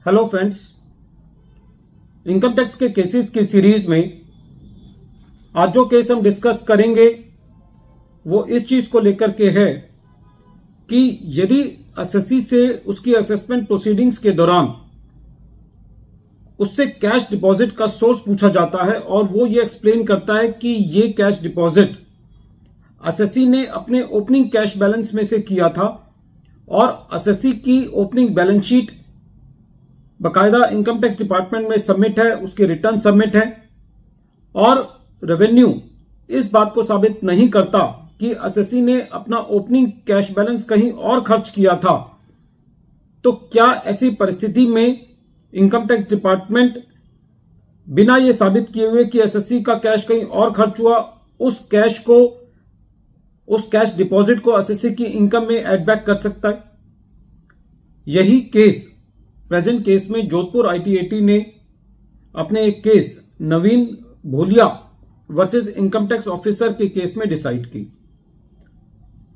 Hello friends, income tax के cases की series में आज जो केस हम डिस्कस करेंगे वो इस चीज को लेकर के है कि यदि एसएससी से उसकी असेसमेंट प्रोसीडिंग्स के दौरान उससे कैश डिपॉजिट का सोर्स पूछा जाता है और वो ये एक्सप्लेन करता है कि ये कैश डिपॉजिट एसएससी ने अपने ओपनिंग कैश बैलेंस में से किया था और एसएससी की ओपनिंग बैलेंस शीट बकायदा इनकम टैक्स डिपार्टमेंट में सबमिट है, उसके रिटर्न सबमिट है और रेवेन्यू इस बात को साबित नहीं करता कि एसएससी ने अपना ओपनिंग कैश बैलेंस कहीं और खर्च किया था, तो क्या ऐसी परिस्थिति में इनकम टैक्स डिपार्टमेंट बिना यह साबित किए हुए कि एसएससी का कैश कहीं और खर्च हुआ, उस कैश डिपॉजिट को एसएससी की इनकम में एड बैक कर सकता है? यही केस प्रेजेंट केस में जोधपुर आईटीएटी ने अपने एक केस नवीन भोलिया वर्सेस इनकम टैक्स ऑफिसर के केस में डिसाइड की।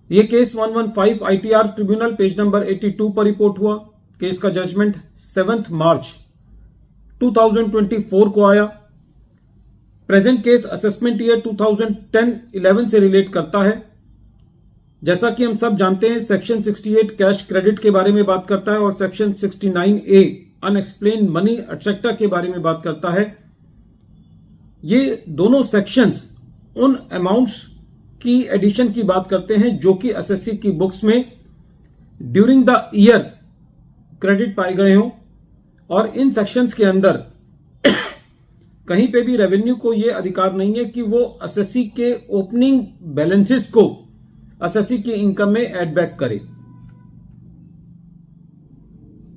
यह case 115 ITR tribunal page number 82 पर रिपोर्ट हुआ। केस का जजमेंट 7 मार्च 2024 को आया। प्रेजेंट केस असेसमेंट ईयर 2010-11 से रिलेट करता है। जैसा कि हम सब जानते हैं, सेक्शन 68 कैश क्रेडिट के बारे में बात करता है और section 69A unexplained money etcetera के बारे में बात करता है। ये दोनों सेक्शंस उन अमाउंट्स की एडिशन की बात करते हैं जो कि एसएससी की बुक्स में ड्यूरिंग द ईयर क्रेडिट पाए गए हों, और इन सेक्शंस के अंदर कहीं पे भी रेवेन्यू को यह अधिकार नहीं है कि वो एसएससी के ओपनिंग बैलेंसेस को एसएससी की इनकम में एड बैक करे।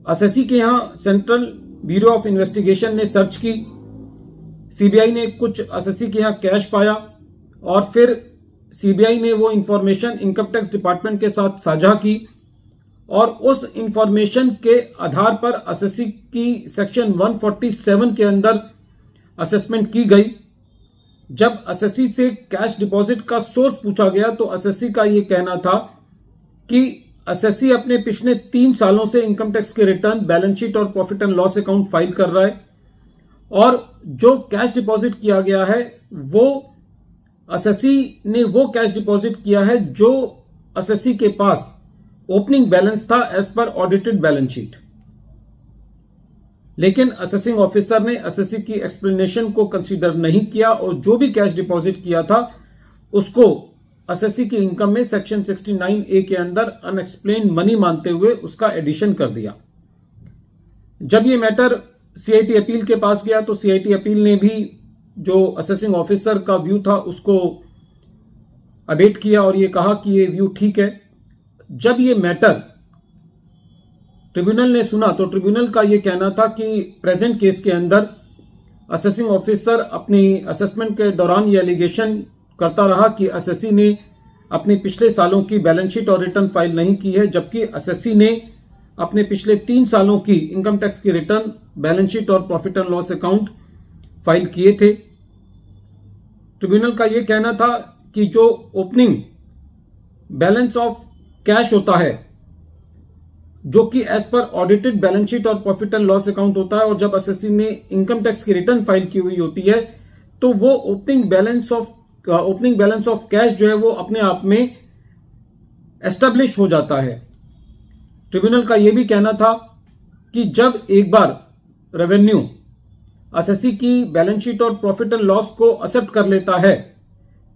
एसएससी के यहां सेंट्रल ब्यूरो ऑफ इन्वेस्टिगेशन ने सर्च की, सीबीआई ने कुछ एसएससी के यहां कैश पाया और फिर सीबीआई ने वो इंफॉर्मेशन इनकम टैक्स डिपार्टमेंट के साथ साझा की और उस इंफॉर्मेशन के आधार पर एसएससी की सेक्शन 147 के अंदर असेसमेंट की गई। जब एसएससी से कैश डिपॉजिट का सोर्स पूछा गया तो एसएससी का यह कहना था कि एसएससी अपने पिछले 3 सालों से इनकम टैक्स के रिटर्न, बैलेंस शीट और profit and loss account file कर रहा है और जो कैश डिपॉजिट किया गया है वो एसएससी ने वो कैश डिपॉजिट किया है जो एसएससी के पास ओपनिंग बैलेंस था as per audited balance sheet. लेकिन असेसिंग ऑफिसर ने एसएससी की एक्सप्लेनेशन को कंसीडर नहीं किया और जो भी कैश डिपॉजिट किया था उसको एसएससी की इनकम में सेक्शन 69A के अंदर अनएक्सप्लेन्ड मनी मानते हुए उसका एडिशन कर दिया। जब ये मैटर सीआईटी अपील के पास गया तो सीआईटी अपील ने भी जो असेसिंग ऑफिसर का व्यू था उसको अबेट किया और ये कहा कि ये व्यू ठीक है। जब ये मैटर ट्रिब्यूनल ने सुना तो ट्रिब्यूनल का यह कहना था कि प्रेजेंट केस के अंदर असेसिंग ऑफिसर अपनी असेसमेंट के दौरान यह एलिगेशन करता रहा कि एसएससी ने अपने पिछले सालों की बैलेंस शीट और रिटर्न फाइल नहीं की है, जबकि एसएससी ने अपने पिछले 3 सालों की इनकम टैक्स की रिटर्न, बैलेंस शीट और profit and loss account file किए थे। ट्रिब्यूनल का यह कहना था कि जो ओपनिंग बैलेंस ऑफ कैश होता है जो कि as per audited balance sheet और प्रॉफिट एंड लॉस अकाउंट होता है, और जब एसएससी ने इनकम टैक्स की रिटर्न फाइल की हुई होती है तो वो ओपनिंग बैलेंस ऑफ कैश जो है वो अपने आप में एस्टेब्लिश हो जाता है। ट्रिब्यूनल का यह भी कहना था कि जब एक बार रेवेन्यू एसएससी की बैलेंस शीट और प्रॉफिट एंड लॉस को एक्सेप्ट कर लेता है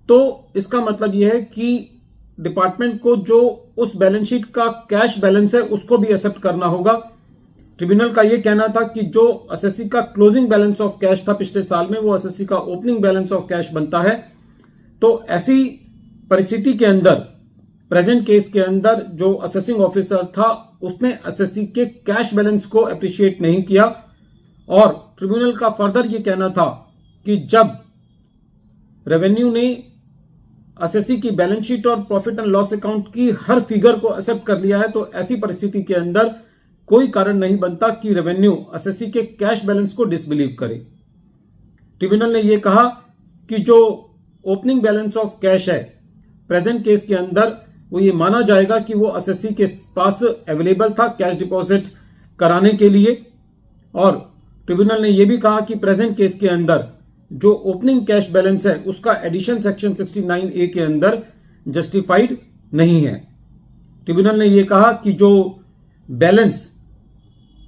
तो इसका मतलब यह है कि डिपार्टमेंट को जो उस बैलेंस शीट का कैश बैलेंस है उसको भी एक्सेप्ट करना होगा। ट्रिब्यूनल का यह कहना था कि जो एसएससी का क्लोजिंग बैलेंस ऑफ कैश था पिछले साल में वो एसएससी का ओपनिंग बैलेंस ऑफ कैश बनता है। तो ऐसी परिस्थिति के अंदर प्रेजेंट केस के अंदर जो असेसिंग ऑफिसर था उसने एसएससी के कैश बैलेंस को अप्रिशिएट नहीं किया और ट्रिब्यूनल का फर्दर यह कहना था कि जब रेवेन्यू ने एसएससी की बैलेंस शीट और प्रॉफिट एंड लॉस अकाउंट की हर फिगर को एक्सेप्ट कर लिया है तो ऐसी परिस्थिति के अंदर कोई कारण नहीं बनता कि रेवेन्यू एसएससी के कैश बैलेंस को डिसबिलीव करे। ट्रिब्यूनल ने यह कहा कि जो ओपनिंग बैलेंस ऑफ कैश है प्रेजेंट केस के अंदर वो ये माना जाएगा कि वो एसएससी के पास अवेलेबल था कैश डिपॉजिट कराने के लिए और ट्रिब्यूनल ने यह भी कहा कि प्रेजेंट केस के अंदर जो ओपनिंग कैश बैलेंस है उसका एडिशन सेक्शन 69A के अंदर जस्टिफाइड नहीं है। ट्रिब्यूनल ने यह कहा कि जो बैलेंस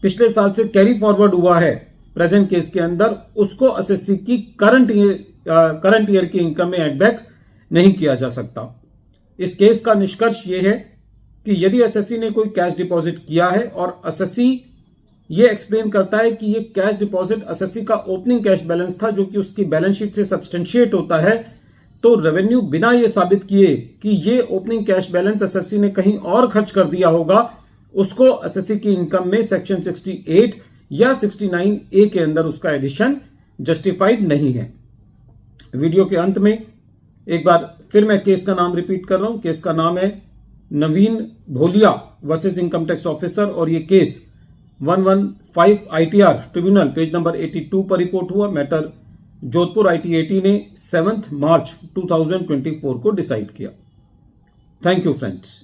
पिछले साल से कैरी फॉरवर्ड हुआ है प्रेजेंट केस के अंदर, उसको एसएससी की करंट ईयर की इनकम में एड बैक नहीं किया जा सकता। इस केस का निष्कर्ष यह है कि यदि एसएससी ने कोई कैश डिपॉजिट किया है और एसएससी ये एक्सप्लेन करता है कि ये कैश डिपॉजिट एसएससी का ओपनिंग कैश बैलेंस था जो कि उसकी बैलेंस शीट से सब्सटेंशिएट होता है, तो रेवेन्यू बिना ये साबित किए कि ये ओपनिंग कैश बैलेंस एसएससी ने कहीं और खर्च कर दिया होगा, उसको एसएससी की इनकम में सेक्शन 68 या 69A के अंदर उसका एडिशन जस्टिफाइड नहीं है। वीडियो के अंत में एक बार फिर मैं केस का नाम रिपीट कर रहा हूं। केस का नाम है नवीन भोलिया वर्सेस इनकम टैक्स ऑफिसर और ये case 115 ITR tribunal page number 82 पर रिपोर्ट हुआ। मैटर जोधपुर IT80 ने 7 मार्च 2024 को डिसाइड किया। Thank you friends.